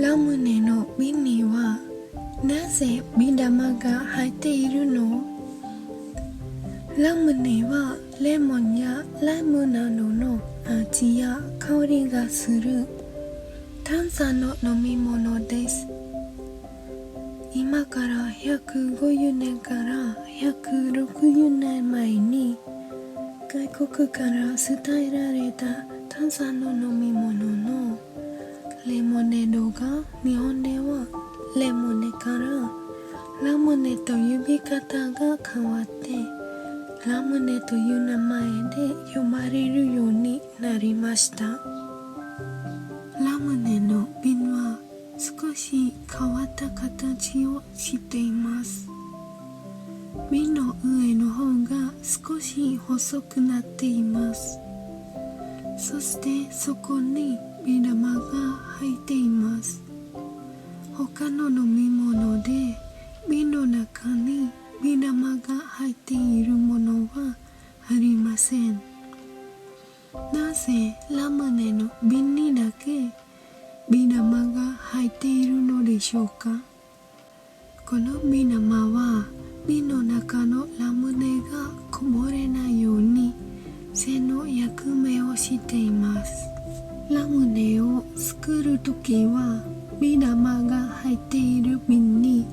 ラムネの瓶にはなぜビー玉が入っているの？ラムネはレモンやライムなどの味や香りがする炭酸の飲み物です。今から150年から160年前に外国から伝えられた炭酸の飲み物のレモネードが日本ではレモネからラムネと呼び方が変わってラムネという名前で呼ばれるようになりました。ラムネの瓶は少し変わった形をしています。瓶の上の方が少し細くなっています。そしてそこにビー玉が入っています。他の飲み物で瓶の中にビー玉が入っているものはありません。なぜラムネの瓶にだけビー玉が入っているのでしょうか？このビー玉は瓶の中のラムネがこぼれないように栓の役目をしています。ラムネを作るときはビー玉が入っている瓶に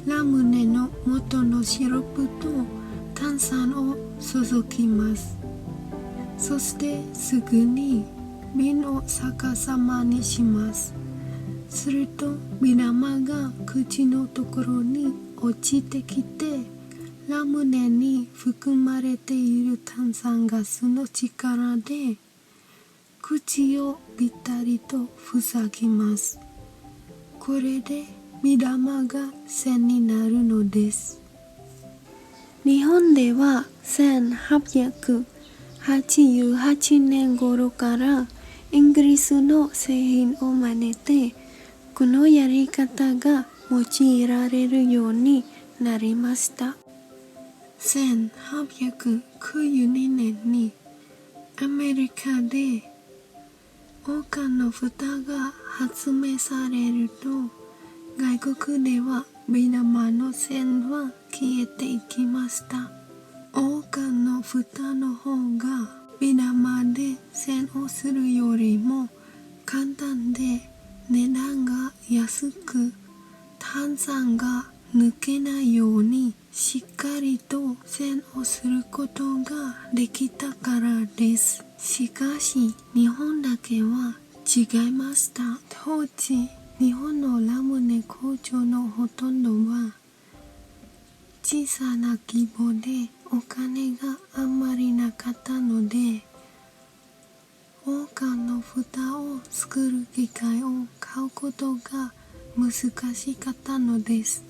ラムネの元のシロップと炭酸を注ぎます。そしてすぐに瓶を逆さまにします。するとビー玉が口のところに落ちてきてラムネに含まれている炭酸ガスの力で口をぴったりと塞ぎます。これでビー玉が栓になるのです。日本では1888年頃からイギリスの製品を真似てこのやり方が用いられるようになりました。1892年にアメリカで王冠の蓋が発明されると外国ではビー玉の栓は消えていきました。王冠の蓋の方がビー玉で栓をするよりも簡単で値段が安く炭酸が抜けないようにしっかりと栓をすることができたからです。しかし日本だけは違いました。当時日本のラムネ工場のほとんどは小さな規模でお金があんまりなかったので王冠の蓋を作る機械を買うことが難しかったのです。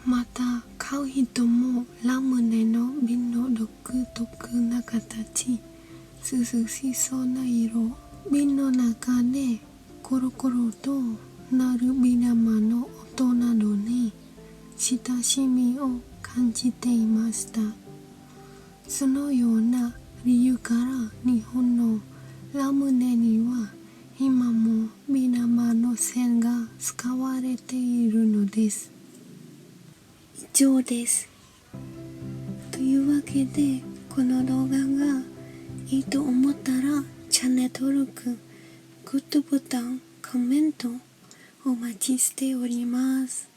また買う人もラムネの瓶の独特な形、涼しそうな色、瓶の中でコロコロとなるビー玉の音などに親しみを感じていました。そのような理由から日本のラムネには今もビー玉の栓が使われているのです。以上です。というわけでこの動画がいいと思ったらチャンネル登録、グッドボタン、コメントお待ちしております。